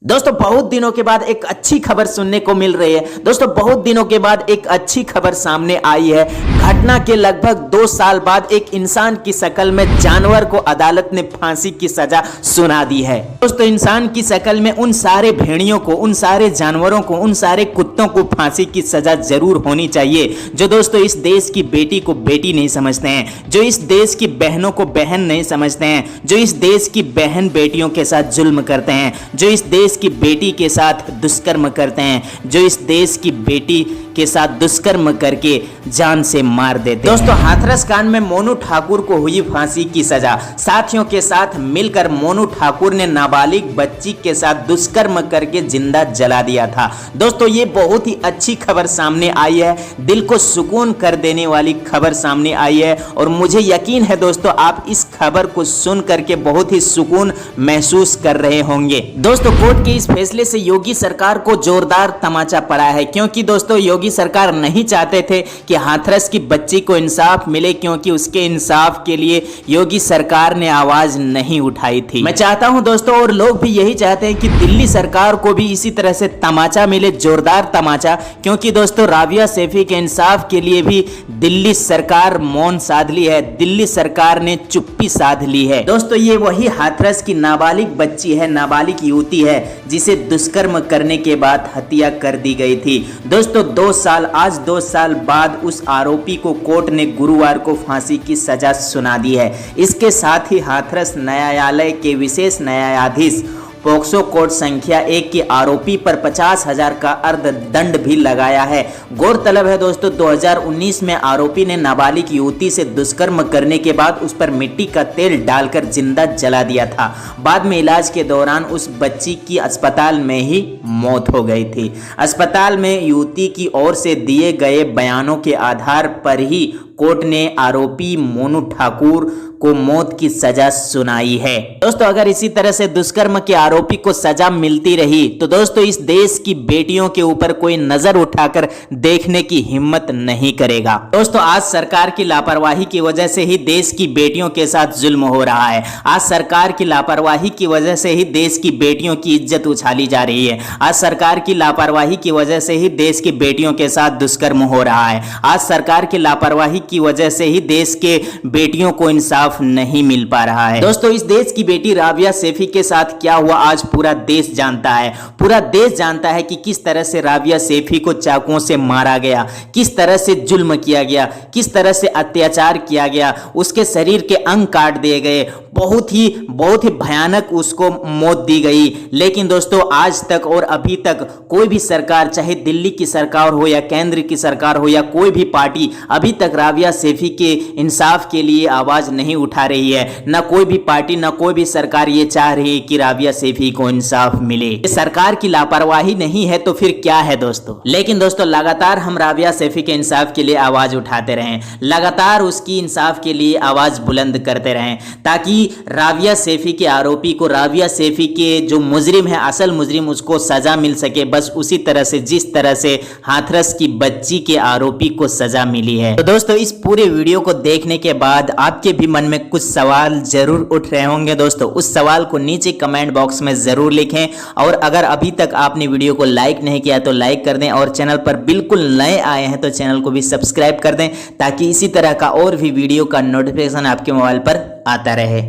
दोस्तों बहुत दिनों के बाद एक अच्छी खबर सुनने को मिल रही है। दोस्तों बहुत दिनों के बाद एक अच्छी खबर सामने आई है। घटना के लगभग 2 साल बाद एक इंसान की शक्ल में जानवर को अदालत ने फांसी की सजा सुना दी है। दोस्तों इंसान की शक्ल में उन सारे भेड़ियों को, उन सारे जानवरों को, उन सारे कुत्तों को फांसी की सजा जरूर होनी चाहिए जो दोस्तों इस देश की बेटी को बेटी नहीं समझते हैं, जो इस देश की बहनों को बहन नहीं समझते हैं, जो इस देश की बहन बेटियों के साथ जुल्म करते हैं, जो इस देश की बेटी के साथ दुष्कर्म करते हैं, जो इस देश की बेटी के साथ दुष्कर्म करके जान से मार देते हैं। दोस्तों हाथरस कांड में मोनू ठाकुर को हुई फांसी की सजा। साथियों के साथ मिलकर मोनू ठाकुर ने नाबालिग बच्ची के साथ दुष्कर्म करके जिंदा जला दिया था। दोस्तों ये बहुत ही अच्छी खबर सामने आई है, दिल को सुकून कर देने वाली खबर सामने आई है और मुझे यकीन है दोस्तों आप इस खबर को सुन करके बहुत ही सुकून महसूस कर रहे होंगे। दोस्तों कोर्ट के इस फैसले से योगी सरकार को जोरदार तमाचा पड़ा है, क्योंकि दोस्तों योगी सरकार नहीं चाहते थे कि हाथरस की बच्ची को इंसाफ मिले, क्योंकि उसके इंसाफ के लिए योगी सरकार ने आवाज नहीं उठाई थी। मैं चाहता हूं दोस्तों और लोग भी यही चाहते हैं कि दिल्ली सरकार को भी इसी तरह से तमाचा मिले, जोरदार तमाचा, क्योंकि दोस्तों राबिया सैफी के इंसाफ के लिए भी दिल्ली सरकार मौन साध ली है, दिल्ली सरकार ने चुप्पी साध ली है। दोस्तों ये वही हाथरस की नाबालिग बच्ची है, नाबालिग युवती है जिसे दुष्कर्म करने के बाद हत्या कर दी गई थी। दोस्तों 2 साल बाद उस आरोपी को कोर्ट ने गुरुवार को फांसी की सजा सुना दी है। इसके साथ ही हाथरस न्यायालय के विशेष न्यायाधीश पोक्सो कोर्ट संख्या 1 के आरोपी पर 50,000 का अर्थदंड भी लगाया है। गौरतलब है दोस्तों 2019 में आरोपी ने नाबालिग युवती से दुष्कर्म करने के बाद उस पर मिट्टी का तेल डालकर जिंदा जला दिया था। बाद में इलाज के दौरान उस बच्ची की अस्पताल में ही मौत हो गई थी। अस्पताल में युवती की ओर से दिए गए बयानों के आधार पर ही कोर्ट ने आरोपी मोनू ठाकुर को मौत की सजा सुनाई है। दोस्तों अगर इसी तरह से दुष्कर्म के आरोपी को सजा मिलती रही तो दोस्तों इस देश की बेटियों के ऊपर कोई नजर उठाकर देखने की हिम्मत नहीं करेगा। दोस्तों आज सरकार की लापरवाही की वजह से ही देश की बेटियों के साथ जुल्म हो रहा है। आज सरकार की लापरवाही की वजह से ही देश की बेटियों की इज्जत उछाली जा रही है। आज सरकार की लापरवाही की वजह से ही देश की बेटियों के साथ दुष्कर्म हो रहा है। आज सरकार की लापरवाही की वजह से ही देश के बेटियों को इंसाफ नहीं मिल पा रहा है। दोस्तों इस देश की बेटी राबिया सैफी के साथ क्या हुआ आज पूरा देश जानता है। पूरा देश जानता है कि किस तरह से राबिया सैफी को चाकुओं से मारा गया, किस तरह से जुल्म किया गया, किस तरह से अत्याचार किया गया, उसके शरीर के अंग काट दिए गए, बहुत ही भयानक उसको मौत दी गई। लेकिन दोस्तों आज तक और अभी तक कोई भी सरकार, चाहे दिल्ली की सरकार हो या केंद्र की सरकार हो या कोई भी पार्टी, अभी तक राबिया सैफी के इंसाफ के लिए आवाज नहीं उठा रही है। ना कोई भी पार्टी, ना कोई भी सरकार ये चाह रही है कि राबिया सैफी को इंसाफ मिले। ये सरकार की लापरवाही नहीं है तो फिर क्या है दोस्तों। लेकिन दोस्तों लगातार हम राबिया सैफी के इंसाफ के लिए आवाज उठाते रहें, लगातार उसकी इंसाफ के लिए आवाज बुलंद करते रहें, ताकि राबिया सैफी के आरोपी को, राबिया सैफी के जो मुजरिम है, असल मुजरिम, उसको सजा मिल सके, बस उसी तरह से जिस तरह से हाथरस की बच्ची के आरोपी को सजा मिली है। तो दोस्तों इस पूरे वीडियो को देखने के बाद आपके भी मन में कुछ सवाल जरूर उठ रहे होंगे। दोस्तों उस सवाल को नीचे कमेंट बॉक्स में जरूर लिखें और अगर अभी तक आपने वीडियो को लाइक नहीं किया तो लाइक कर दें और चैनल पर बिल्कुल नए आए हैं तो चैनल को भी सब्सक्राइब कर दें, ताकि इसी तरह का और भी वीडियो का नोटिफिकेशन आपके मोबाइल पर आता रहे।